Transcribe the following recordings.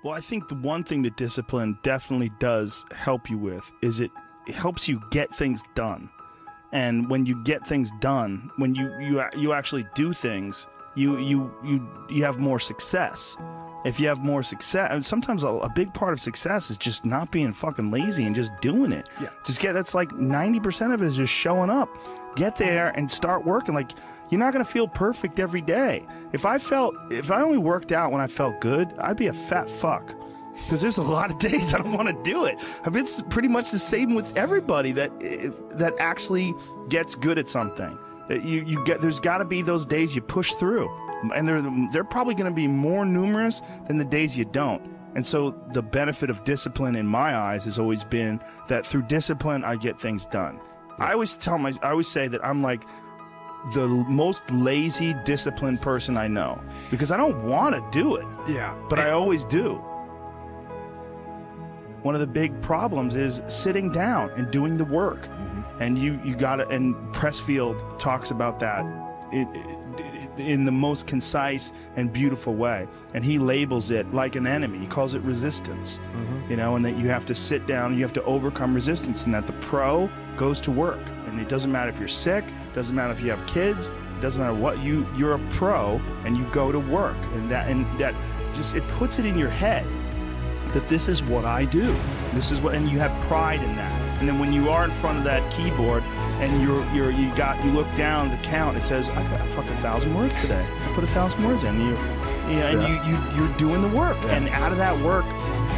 Well, I think the one thing that discipline definitely does help you with is it helps you get things done. And when you get things done, when you actually do things, you have more success. If you have more success, and sometimes a big part of success is just not being fucking lazy and just doing it. Yeah. That's like 90% of it is just showing up. Get there and start working. Like, you're not gonna feel perfect every day. If I only worked out when I felt good, I'd be a fat fuck. Because there's a lot of days I don't want to do it. It's pretty much the same with everybody that actually gets good at something. There's got to be those days you push through, and they're probably going to be more numerous than the days you don't. And so the benefit of discipline in my eyes has always been that through discipline I get things done. I always say that I'm like the most lazy, disciplined person I know, because I don't want to do it. Yeah. But I always do. One of the big problems is sitting down and doing the work. Mm-hmm. And you got to, and Pressfield talks about that in the most concise and beautiful way. And he labels it like an enemy. He calls it resistance. Mm-hmm. And that you have to sit down, you have to overcome resistance, and that the pro goes to work. And it doesn't matter if you're sick, doesn't matter if you have kids, it doesn't matter what, you're a pro and you go to work. And that just, it puts it in your head that this is what I do. This is what, and you have pride in that. And then when you are in front of that keyboard and you look down the count, it says, I got fucking 1,000 words today. I put 1,000 words in. You're doing the work. Yeah. And out of that work,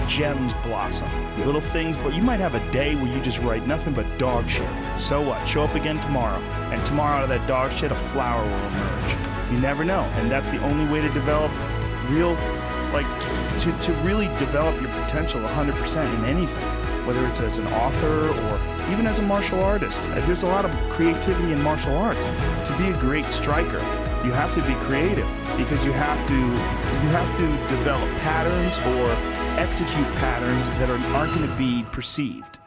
gems blossom. Yeah. Little things, but you might have a day where you just write nothing but dog shit. So what? Show up again tomorrow. And tomorrow out of that dog shit, a flower will emerge. You never know. And that's the only way to develop real, to really develop your potential 100% in anything, whether it's as an author or even as a martial artist. There's a lot of creativity in martial arts. To be a great striker, you have to be creative, because you have to develop patterns or execute patterns that aren't going to be perceived.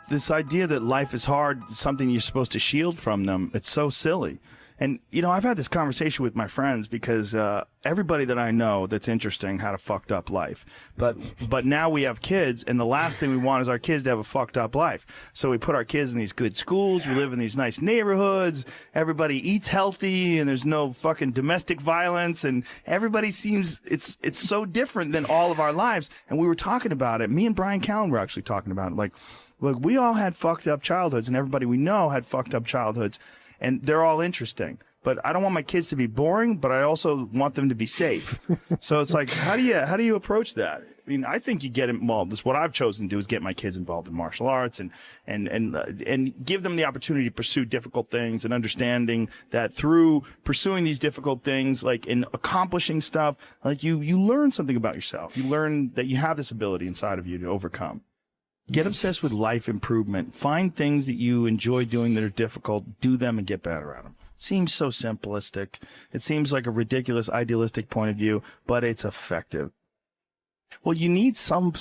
This idea that life is hard is something you're supposed to shield from them. It's so silly. And, I've had this conversation with my friends, because everybody that I know that's interesting had a fucked up life. But now we have kids, and the last thing we want is our kids to have a fucked up life. So we put our kids in these good schools. We live in these nice neighborhoods. Everybody eats healthy, and there's no fucking domestic violence. And everybody seems, it's so different than all of our lives. And we were talking about it. Me and Brian Callen were actually talking about it. Look, we all had fucked up childhoods, and everybody we know had fucked up childhoods. And they're all interesting, but I don't want my kids to be boring, but I also want them to be safe. So it's like, how do you approach that? I mean, I think you get involved. This, what I've chosen to do is get my kids involved in martial arts and give them the opportunity to pursue difficult things, and understanding that through pursuing these difficult things, like in accomplishing stuff, like you learn something about yourself. You learn that you have this ability inside of you to overcome. Get obsessed with life improvement. Find things that you enjoy doing that are difficult. Do them and get better at them. It seems so simplistic. It seems like a ridiculous, idealistic point of view, but it's effective. Well, you need some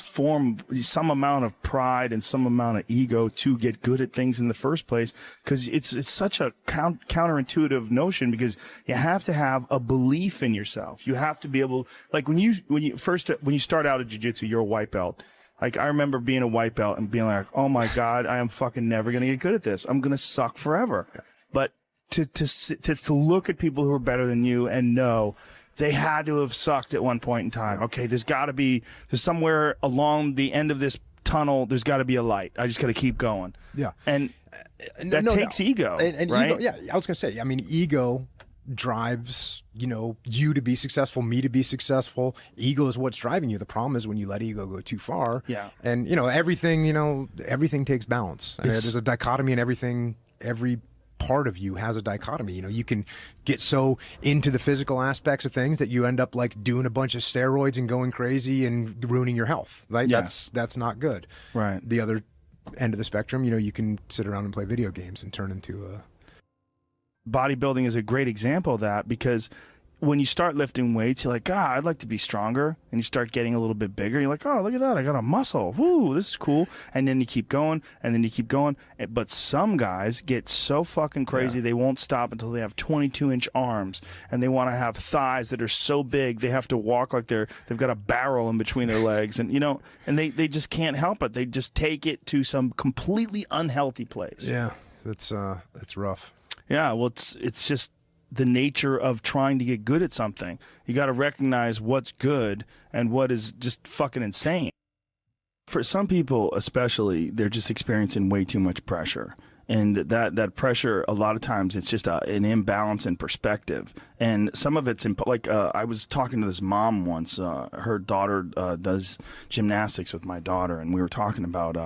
amount of pride and some amount of ego to get good at things in the first place, because it's such a counterintuitive notion, because you have to have a belief in yourself. You have to be able, like when you start out at jiu-jitsu, you're a white belt. Like, I remember being a white belt and being like, oh my God, I am fucking never going to get good at this. I'm going to suck forever. Yeah. But to look at people who are better than you and know they had to have sucked at one point in time. Okay, there's somewhere along the end of this tunnel, there's got to be a light. I just got to keep going. Yeah. And that takes ego, and right? Ego, yeah, I was going to say, I mean, ego drives, you to be successful, me to be successful. Ego is what's driving you. The problem is when you let ego go too far. Yeah. And, everything takes balance. There's a dichotomy in everything. Every part of you has a dichotomy. You can get so into the physical aspects of things that you end up like doing a bunch of steroids and going crazy and ruining your health. Right? Yeah. That's not good. Right. The other end of the spectrum, you can sit around and play video games and turn into a... Bodybuilding is a great example of that, because when you start lifting weights, you're like, God, I'd like to be stronger. And you start getting a little bit bigger. You're like, oh, look at that. I got a muscle. Woo, this is cool. And then you keep going, and then you keep going. But some guys get so fucking crazy, they won't stop until they have 22-inch arms. And they want to have thighs that are so big, they have to walk like they've got a barrel in between their legs. And, and they just can't help it. They just take it to some completely unhealthy place. Yeah, that's rough. Yeah, well, it's just the nature of trying to get good at something. You got to recognize what's good and what is just fucking insane. For some people, especially, they're just experiencing way too much pressure. And that pressure, a lot of times, it's just an imbalance in perspective. And some of it's, I was talking to this mom once. Her daughter does gymnastics with my daughter, and we were talking about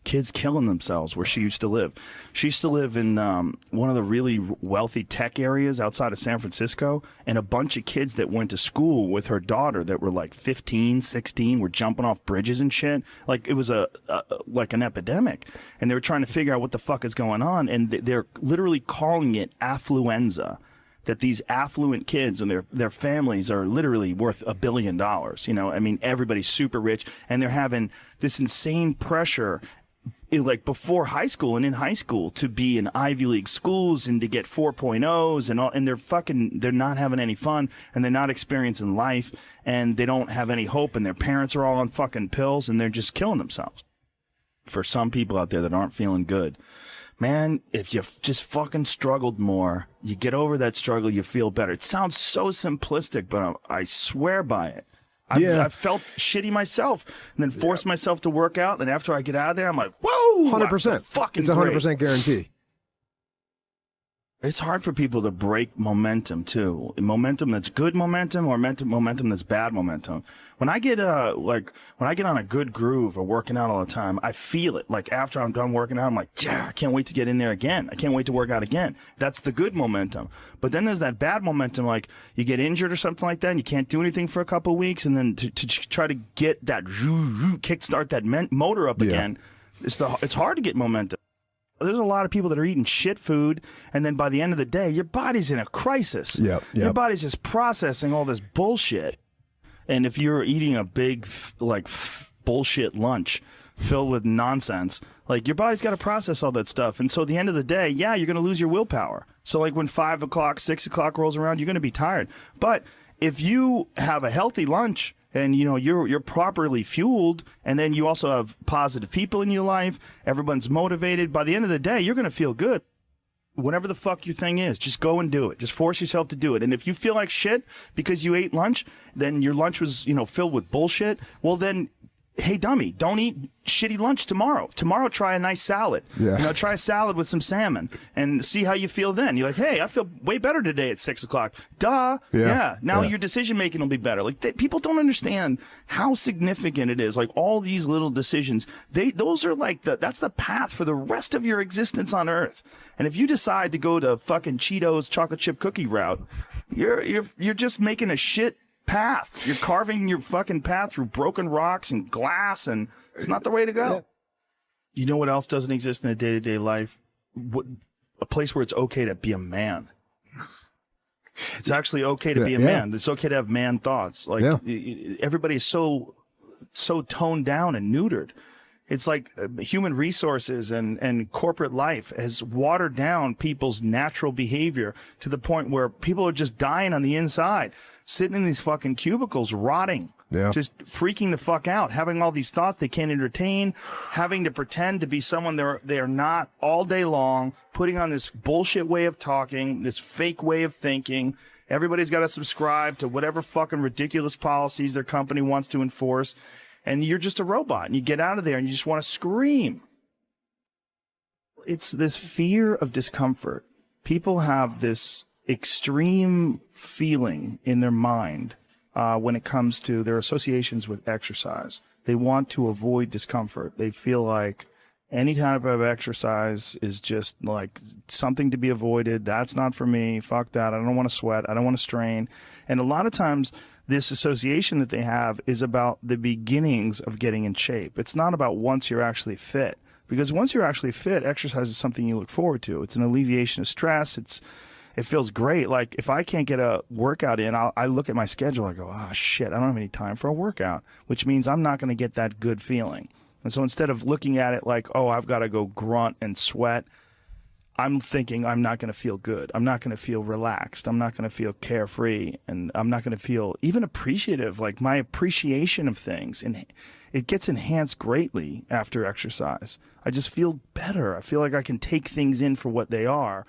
kids killing themselves where she used to live. She used to live in one of the really wealthy tech areas outside of San Francisco, and a bunch of kids that went to school with her daughter that were like 15, 16 were jumping off bridges and shit. Like it was like an epidemic, and they were trying to figure out what the fuck is going on, and they're literally calling it affluenza. That these affluent kids and their families are literally worth $1 billion. I mean, everybody's super rich, and they're having this insane pressure, like before high school and in high school, to be in Ivy League schools and to get 4.0s and all, and they're not having any fun, and they're not experiencing life, and they don't have any hope, and their parents are all on fucking pills, and they're just killing themselves. For some people out there that aren't feeling good, man, if you just fucking struggled more, you get over that struggle, you feel better. It sounds so simplistic, but I swear by it. I've felt shitty myself, and then forced myself to work out, and after I get out of there, I'm like, whoa, 100%. Fucking it's 100% guarantee. It's hard for people to break momentum too. Momentum that's good momentum, or momentum that's bad momentum. When I get on a good groove or working out all the time, I feel it. Like after I'm done working out, I'm like, yeah, I can't wait to get in there again. I can't wait to work out again. That's the good momentum. But then there's that bad momentum, like you get injured or something like that, and you can't do anything for a couple of weeks, and then to try to get that kickstart that motor up again, it's hard to get momentum. There's a lot of people that are eating shit food, and then by the end of the day, your body's in a crisis. Yep. Your body's just processing all this bullshit. And if you're eating a big, bullshit lunch filled with nonsense, like your body's got to process all that stuff. And so at the end of the day, yeah, you're going to lose your willpower. So like when 5 o'clock, 6 o'clock rolls around, you're going to be tired. But if you have a healthy lunch, and you're properly fueled, and then you also have positive people in your life, everyone's motivated, by the end of the day, you're going to feel good. Whatever the fuck your thing is, just go and do it. Just force yourself to do it. And if you feel like shit because you ate lunch, then your lunch was, filled with bullshit, well then, hey dummy, don't eat shitty lunch tomorrow. Tomorrow try a nice salad. Yeah. Try a salad with some salmon and see how you feel then. You're like, hey, I feel way better today at 6 o'clock. Duh. Yeah. Now your decision making will be better. Like people don't understand how significant it is. Like all these little decisions, those are like that's the path for the rest of your existence on Earth. And if you decide to go to fucking Cheetos chocolate chip cookie route, you're just making a shit path. You're carving your fucking path through broken rocks and glass, and it's not the way to go. You know what else doesn't exist in a day-to-day life? A place where it's okay to be a man. It's actually okay to be a man. It's okay to have man thoughts. Like everybody is so toned down and neutered. It's like human resources and corporate life has watered down people's natural behavior to the point where people are just dying on the inside, sitting in these fucking cubicles, rotting, just freaking the fuck out, having all these thoughts they can't entertain, having to pretend to be someone they're not all day long, putting on this bullshit way of talking, this fake way of thinking. Everybody's got to subscribe to whatever fucking ridiculous policies their company wants to enforce. And you're just a robot, and you get out of there and you just want to scream. It's this fear of discomfort. People have this extreme feeling in their mind when it comes to their associations with exercise. They want to avoid discomfort. They feel like any type of exercise is just like something to be avoided. That's not for me. Fuck that. I don't want to sweat. I don't want to strain. And a lot of times, this association that they have is about the beginnings of getting in shape. It's not about once you're actually fit. Because once you're actually fit, exercise is something you look forward to. It's an alleviation of stress. it feels great. Like if I can't get a workout in, I look at my schedule. I go, oh shit, I don't have any time for a workout, which means I'm not going to get that good feeling. And so instead of looking at it like, oh, I've got to go grunt and sweat, I'm thinking I'm not going to feel good. I'm not going to feel relaxed. I'm not going to feel carefree, and I'm not going to feel even appreciative. Like my appreciation of things, and it gets enhanced greatly after exercise. I just feel better. I feel like I can take things in for what they are